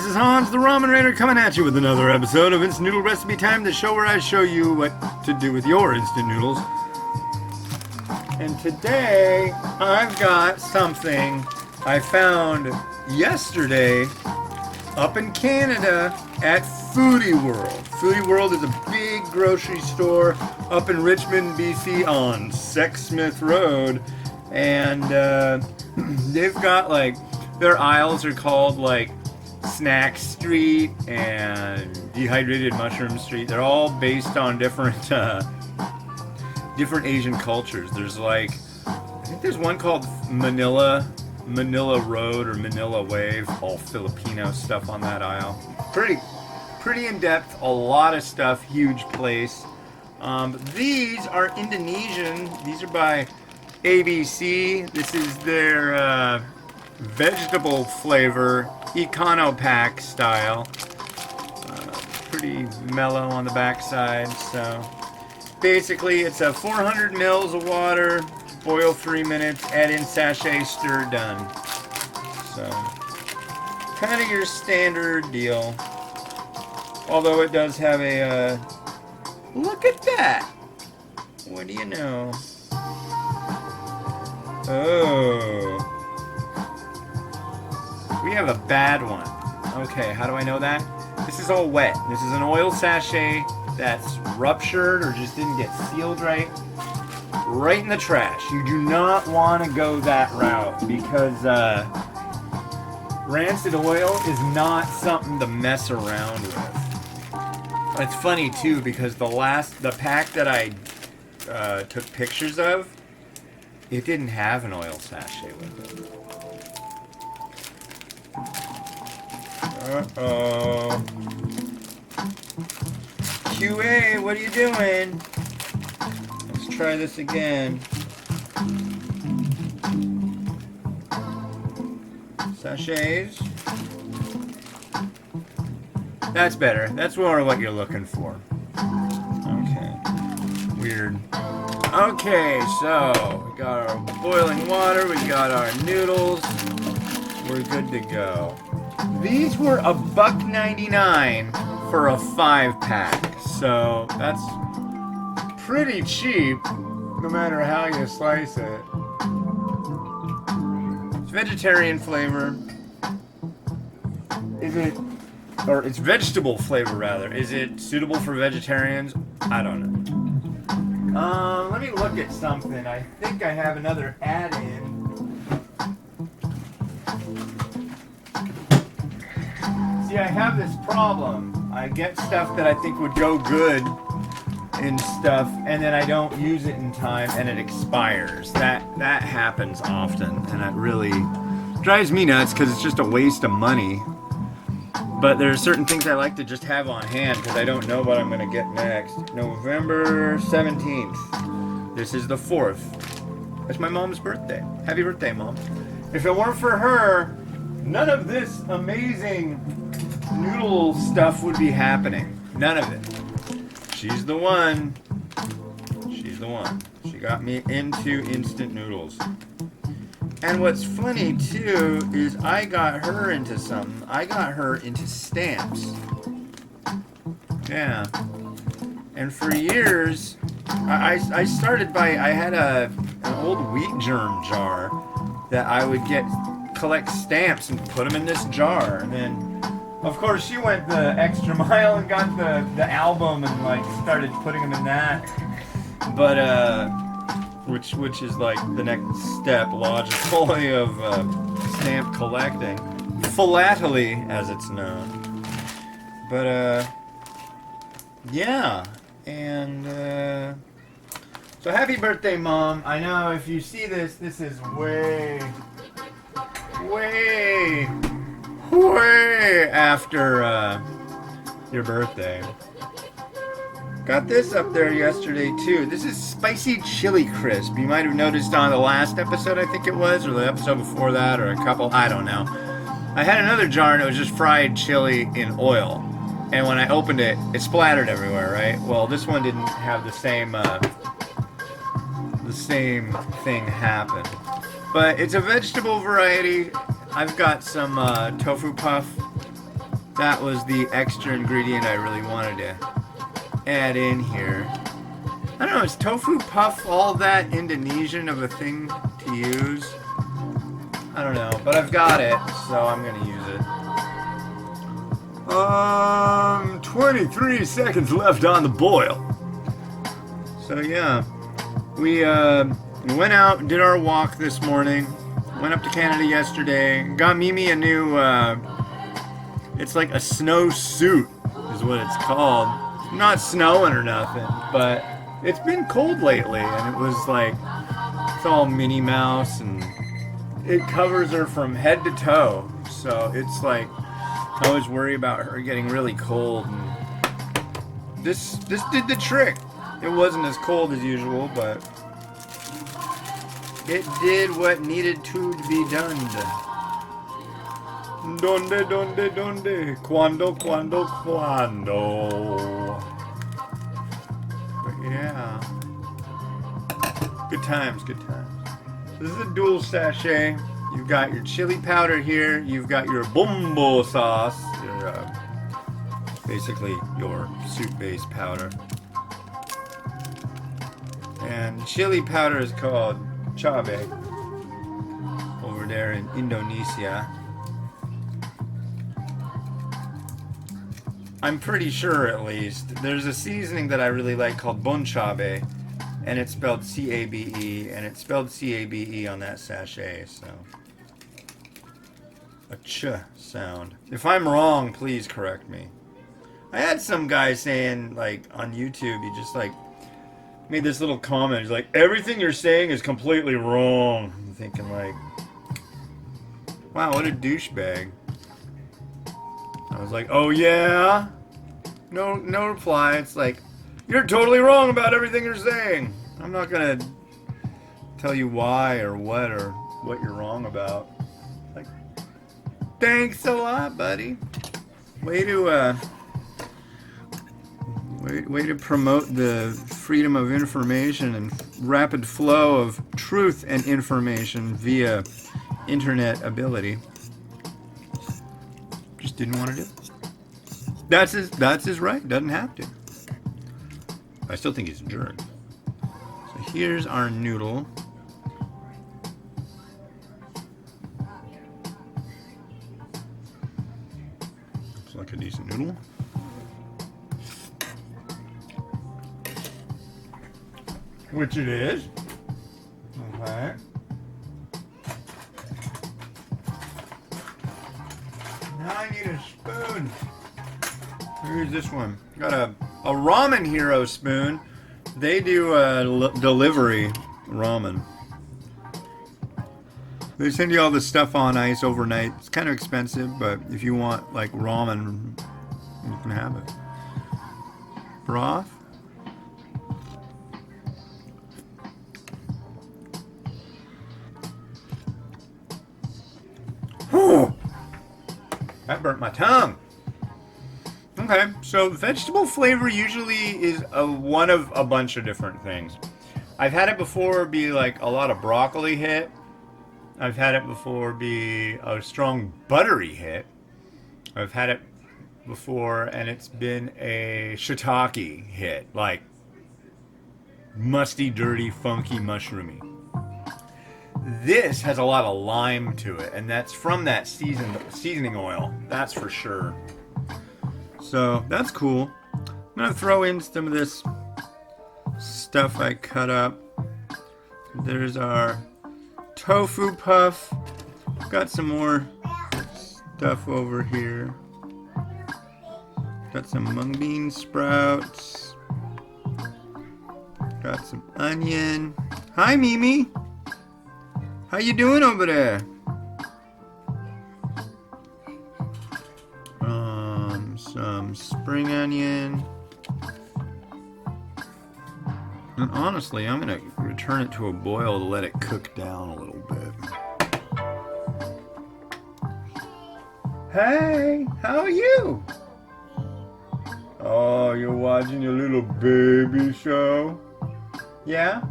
this is Hans, the Ramen Raider, coming at you with another episode of Instant Noodle Recipe Time, the show where I show you what to do with your instant noodles. And today, I've got something I found yesterday up in Canada at Foodie World. Foodie World is a big grocery store up in Richmond, BC on Sexsmith Road. And they've got like, their aisles are called like Snack Street and Dehydrated Mushroom Street. They're all based on different different Asian cultures. There's like, I think there's one called Manila Road or Manila Wave, all Filipino stuff on that aisle. Pretty in depth, a lot of stuff, huge place. These are Indonesian. These are by ABC. This is their vegetable flavor, Econo Pack style. Pretty mellow on the backside. So basically, it's a 400 mils of water, boil 3 minutes, add in sachet, stir, done. So kind of your standard deal. Although it does have a look at that. What do you know? Oh. We have a bad one. Okay, how do I know that? This is all wet. This is an oil sachet that's ruptured or just didn't get sealed right. Right in the trash. You do not want to go that route because rancid oil is not something to mess around with. It's funny too because the pack that I took pictures of, it didn't have an oil sachet with it. Uh-oh. QA, what are you doing? Let's try this again. Sachets. That's better. That's more what you're looking for. Okay. Weird. Okay, so we got our boiling water, we got our noodles. We're good to go. These were $1.99 for a 5-pack, so that's pretty cheap, no matter how you slice it. It's vegetarian flavor. It's vegetable flavor rather. Is it suitable for vegetarians? I don't know. Let me look at something. I think I have another add-in. See, I have this problem. I get stuff that I think would go good and stuff, and then I don't use it in time, and it expires. That happens often, and it really drives me nuts because it's just a waste of money. But there are certain things I like to just have on hand because I don't know what I'm going to get next. November 17th. This is the 4th. It's my mom's birthday. Happy birthday, Mom. If it weren't for her, none of this amazing noodle stuff would be happening. None of it. She's the one. She's the one. She got me into instant noodles. And what's funny too is I got her into something. I got her into stamps. Yeah. And for years, I started by, I had an old wheat germ jar that I would collect stamps and put them in this jar. And then, of course, she went the extra mile and got the album and like started putting them in that. But, which is like the next step, logically, of stamp collecting. Philately, as it's known. But, yeah. And, so happy birthday, Mom. I know if you see this, this is way after, your birthday. Got this up there yesterday too. This is spicy chili crisp. You might have noticed on the last episode, I think it was, or the episode before that, or a couple, I don't know. I had another jar and it was just fried chili in oil. And when I opened it, it splattered everywhere, right? Well, this one didn't have the same thing happen. But it's a vegetable variety. I've got some tofu puff that was the extra ingredient I really wanted to add in here. I don't know, is tofu puff all that Indonesian of a thing to use? I don't know, but I've got it, so I'm gonna use it. 23 seconds left on the boil. So yeah, we went out and did our walk this morning. Went up to Canada yesterday. Got Mimi a new, it's like a snow suit is what it's called. Not snowing or nothing, but it's been cold lately, and it was like, it's all Minnie Mouse, and it covers her from head to toe. So it's like, I always worry about her getting really cold, and this did the trick. It wasn't as cold as usual, but it did what needed to be done. Donde, donde, donde? Cuando, cuando, cuando? But yeah. Good times, good times. This is a dual sachet. You've got your chili powder here. You've got your bumbo sauce. Your, basically your soup-based powder. And chili powder is called cabai over there in Indonesia. I'm pretty sure, at least, there's a seasoning that I really like called bon cabai, and it's spelled C-A-B-E, and it's spelled C-A-B-E on that sachet, so a ch sound. If I'm wrong, please correct me. I had some guy saying, like, on YouTube, he just, like, made this little comment. He's like, everything you're saying is completely wrong. I'm thinking, like, wow, what a douchebag. I was like, oh yeah? No reply. It's like, you're totally wrong about everything you're saying. I'm not gonna tell you why or what you're wrong about. Like, thanks a lot, buddy. Way to promote the freedom of information and rapid flow of truth and information via internet ability. Just didn't want to do it. That's his right. Doesn't have to. I still think he's a jerk. So here's our noodle. Looks like a decent noodle. Which it is. Okay. Now I need a spoon. Here's this one. Got a Ramen Hero spoon. They do delivery ramen. They send you all the stuff on ice overnight. It's kind of expensive, but if you want like ramen, you can have it. Broth. Whew. That burnt my tongue. Okay, so vegetable flavor usually is one of a bunch of different things. I've had it before be like a lot of broccoli hit. I've had it before be a strong buttery hit. I've had it before and it's been a shiitake hit, like musty, dirty, funky, mushroomy. This has a lot of lime to it, and that's from that seasoning oil, that's for sure. So that's cool. I'm gonna throw in some of this stuff I cut up. There's our tofu puff. Got some more stuff over here. Got some mung bean sprouts. Got some onion. Hi, Mimi. How you doing over there? Some spring onion. And honestly, I'm gonna return it to a boil to let it cook down a little bit. Hey, how are you? Oh, you're watching your little baby show? Yeah?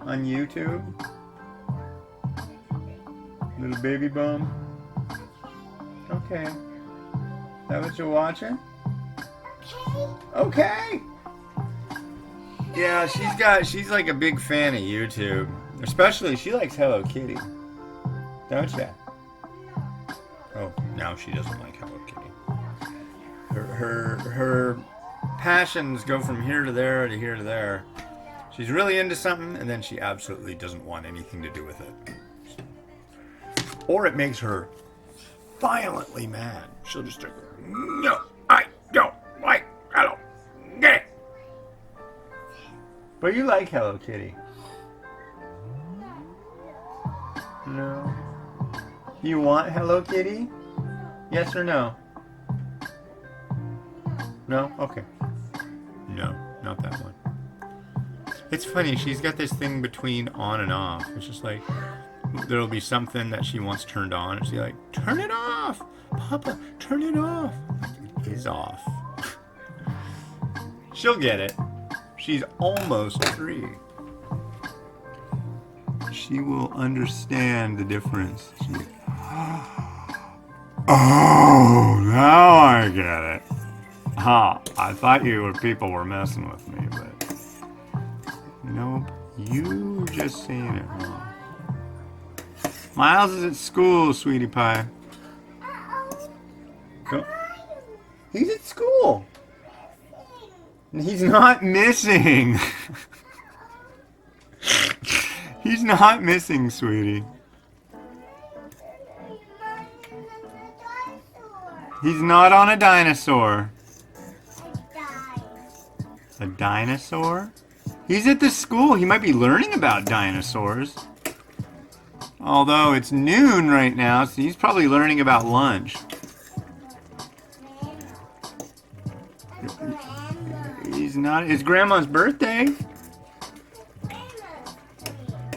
On YouTube? Little baby bum? Okay. Is that what you're watching? Okay. Yeah, she's like a big fan of YouTube. Especially, she likes Hello Kitty. Don't you? Oh, now she doesn't like Hello Kitty. Her passions go from here to there to here to there. She's really into something, and then she absolutely doesn't want anything to do with it. Or it makes her violently mad. She'll just go, no, I don't like Hello Kitty. But you like Hello Kitty. No. You want Hello Kitty? Yes or no? No? Okay. No, not that one. It's funny, she's got this thing between on and off. It's just like, there'll be something that she wants turned on, and she's like, turn it off! Papa, turn it off! It is off. She'll get it. She's almost 3. She will understand the difference. Oh, now I get it. Huh, I thought people were messing with me, but nope, you were just saying it wrong. Miles is at school, sweetie pie. Go. He's at school. He's not missing. He's not missing, sweetie. He's not on a dinosaur. A dinosaur? He's at the school. He might be learning about dinosaurs. Although it's noon right now, so he's probably learning about lunch. He's not. It's Grandma's birthday.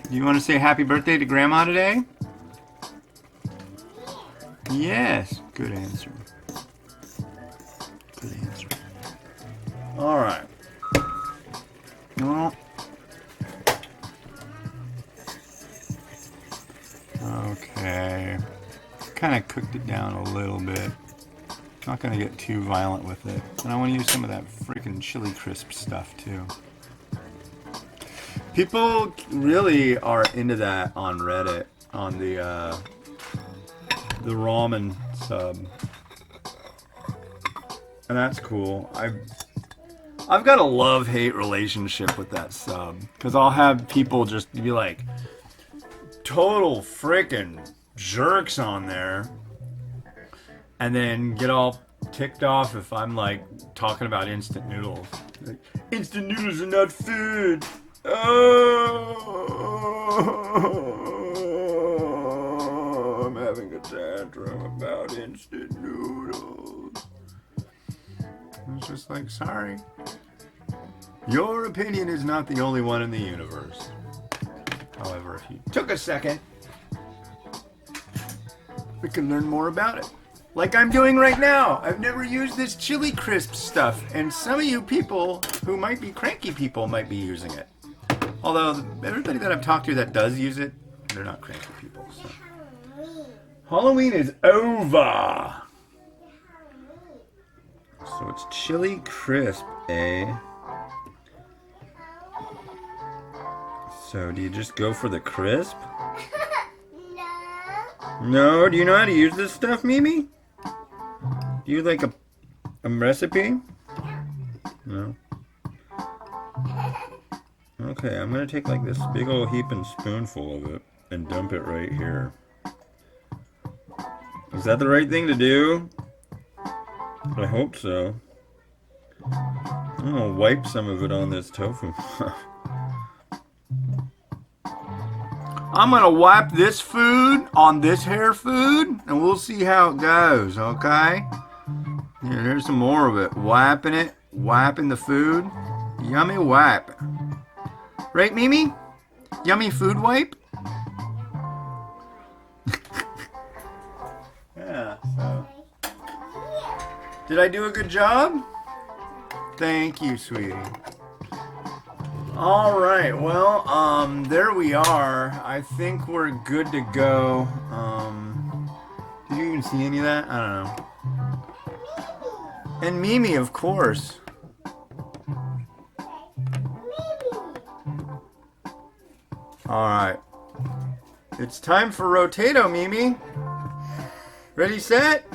You want to say happy birthday to Grandma today? Yes. Good answer. Good answer. All right. Well. Okay. Kind of cooked it down a little bit. Not going to get too violent with it. And I want to use some of that freaking chili crisp stuff too. People really are into that on Reddit, on the ramen sub. And that's cool. I've got a love-hate relationship with that sub. Because I'll have people just be like total freaking jerks on there. And then get all ticked off if I'm like talking about instant noodles. Like, instant noodles are not food. Oh, I'm having a tantrum about instant noodles. It's just like, sorry. Your opinion is not the only one in the universe. However, if you took a second, we can learn more about it. Like I'm doing right now. I've never used this chili crisp stuff, and some of you people who might be cranky people might be using it. Although everybody that I've talked to that does use it, they're not cranky people. So. Halloween is over. So it's chili crisp, eh? So do you just go for the crisp? No? Do you know how to use this stuff, Mimi? Do you like a recipe? No? Okay, I'm gonna take like this big old heaping spoonful of it and dump it right here. Is that the right thing to do? I hope so. I'm gonna wipe some of it on this tofu. I'm gonna wipe this food on this hair food, and we'll see how it goes, okay? Here, here's some more of it. Wiping the food. Yummy wipe. Right, Mimi? Yummy food wipe? Yeah, so. Did I do a good job? Thank you, sweetie. All right, well, there we are. I think we're good to go. Did you even see any of that? I don't know. And Mimi, of course. Alright. It's time for Rotato, Mimi. Ready, set?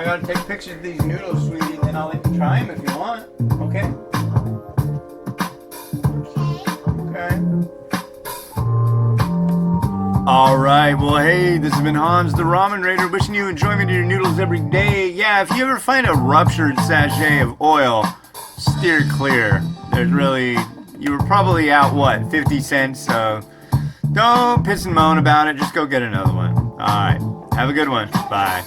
I gotta take pictures of these noodles, sweetie, and then I'll let you try them if you want. Okay? Okay. Alright, well, hey, this has been Hans the Ramen Raider, wishing you enjoyment of your noodles every day. Yeah, if you ever find a ruptured sachet of oil, steer clear. There's really, you were probably out, what, 50 cents, so don't piss and moan about it, just go get another one. Alright, have a good one. Bye.